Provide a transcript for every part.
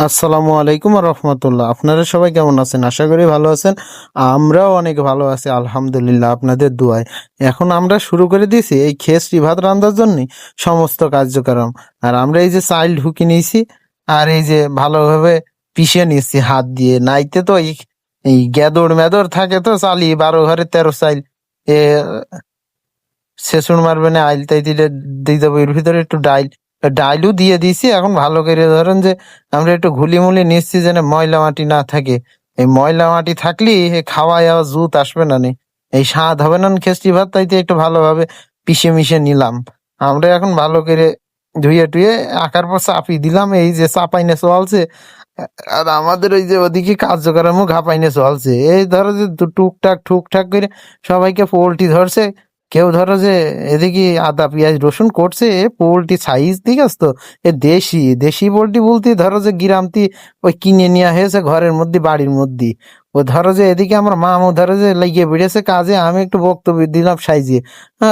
আসসালামু আলাইকুম রহমতুল্লাহ। আপনারা সবাই কেমন আছেন? আশা করি ভালো আছেন। আমরাও অনেক ভালো আছি আলহামদুলিল্লাহ, আপনাদের দুয়ায়। এখন আমরা শুরু করে দিয়েছি এই খেসরি ভাত রান্নার জন্য সমস্ত কার্যক্রম। আর আমরা এই যে চাইল ঢুকি নিয়েছি, আর এই যে ভালোভাবে পিষে নিচ্ছি হাত দিয়ে। নাইতে তো এই গ্যাদর মেদর থাকে, তো চালি 12 ঘরে 13 চাইল এ ছেঁচুড় মারবে না, আইল তাই দিলে দিয়ে দেবো। এর ভিতরে একটু ডাইলও দিয়ে দিয়েছি। এখন ভালো করে ধরেন যে আমরা একটু ঘুলি মুলি নিচ্ছি যেন ময়লা মাটি না থাকে। এই ময়লা মাটি থাকলে খাওয়ায় আবার জুত আসবে না নে, এই স্বাদ হবে না খেষ্টি ভাত। তাইতে একটু ভালোভাবে পিষে মিশে নিলাম। আমরা এখন ভালো করে ধুয়ে টুয়ে আকার পর চাপি দিলাম। এই যে চাপাইনে চলছে, আর আমাদের ওই যে ওদিকে কার্যক্রমও ঘাপাইনে চলছে। এই ধরো যে টুকটাক টুকটাক করে সবাইকে পোল্ট্রি ধরছে। কেউ ধরো যে এদিকে আদা পেঁয়াজ রসুন করছে। পোল্ট্রি সাইজ ঠিক আছে তো, দেশি দেশি পোল্ট্রি বলতে ধরো যে গিরামতি ওই কিনে নেওয়া হয়েছে ঘরের মধ্যে বাড়ির মধ্যে। ও ধরো যে এদিকে আমার মামু ধরো যে লাগিয়ে বেড়েছে কাজে, আমি একটু বক্তব্য দিলাম সাইজে।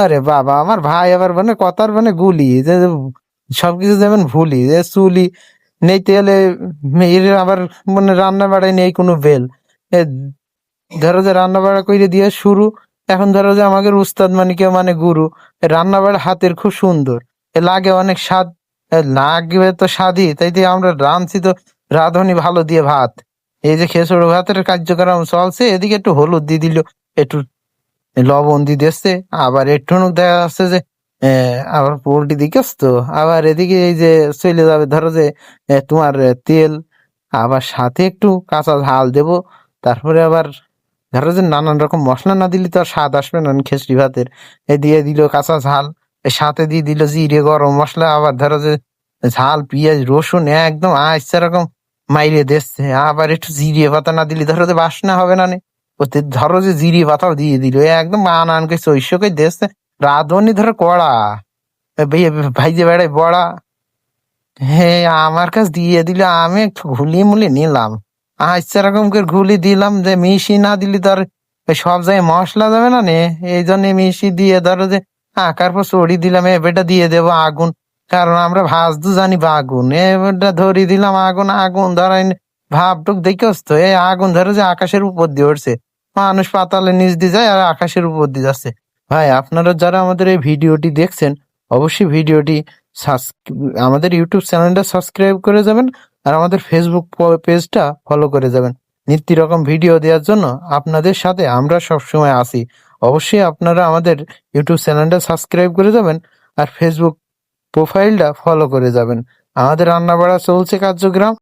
আরে বাবা, আমার ভাই আবার মানে কথার মানে গুলি যে সবকিছু যেমন ভুলি যে চুলি নেই তেলে এর আবার মানে রান্না বাড়ায় নেই কোনো বেল। এ ধরো যে রান্না বাড়া করে দিয়ে শুরু। এখন ধরো যে আমাদের উস্তাদ মানে কেউ মানে গুরু। রান্না বাড়া হাতের খুব সুন্দর, লাগে অনেক স্বাদ। লাগবে তো স্বাদই, তাই দিয়ে আমরা রাঁধছি তো রাঁধুনি ভালো দিয়ে ভাত। এই যে খেসড়ো ভাতের কার্যক্রম চলছে, এদিকে একটু হলুদ দিয়ে দিল, একটু লবণ দিয়ে দিচ্ছে। আবার একটু দেখা যাচ্ছে যে আবার পোল্ট্রি দিকে তো আবার এদিকে এই যে চলে যাবে ধরো যে তোমার তেল, আবার সাথে একটু কাঁচা ঝাল দেবো। তারপরে আবার ধরো যে নানান রকম মশলা না দিলে তো আর স্বাদ আসবে না খেসরি ভাতের। এ দিয়ে দিল কাঁচা ঝাল, এর সাথে দিয়ে দিল জিরে গরম মশলা, আবার ধরো যে ঝাল পেঁয়াজ রসুন একদম আচ্ছা রকম মাইরে দিচ্ছে। আবার একটু জিরে পাতা না দিলে ধরো যে বাসনা হবে না নে। ওতে ধরো যে জিরে পাতাও দিয়ে দিল, একদম আনানকে চৈশকে দিচ্ছে। রাঁধুনি ধরো কড়া, ভাইজে বেড়াই বড়া। হ্যাঁ, আমার কাছে দিয়ে দিল, আমি একটু ঘুলিয়ে মুলিয়ে নিলাম। আচ্ছা এরকম করে ঘুলি দিলাম, যে মিশি না দিলি তো আর ওই সব জায়গায় মশলা যাবে না নে। এই জন্য মিশি দিয়ে ধরো যে আঁকার পর চড়ি দিলাম। এবারটা দিয়ে দেবো আগুন, কারণ আমরা ভাজতে জানি বা আগুন। এবারটা ধরিয়ে দিলাম আগুন। আগুন ধরাই ভাবটুক দেখেছ তো, এই আগুন ধরে যে আকাশের উপর দিয়ে উঠছে। মানুষ পাতালের নিচ দিয়ে যায় আর আকাশের উপর দিয়ে যাচ্ছে। ভাই, আপনারা যারা আমাদের এই ভিডিওটি দেখছেন, অবশ্যই ভিডিওটি আমাদের ইউটিউব চ্যানেলটা সাবস্ক্রাইব করে যাবেন। আর আমাদের ফেসবুক পেজটা ফলো করে যাবেন। নিত্য রকম ভিডিও দেওয়ার জন্য আপনাদের সাথে আমরা সবসময় আসি। অবশ্যই আপনারা আমাদের ইউটিউব চ্যানেলটা সাবস্ক্রাইব করে যাবেন, আর ফেসবুক প্রোফাইলটা ফলো করে যাবেন। আমাদের রান্না বাড়া চলছে কার্যক্রম।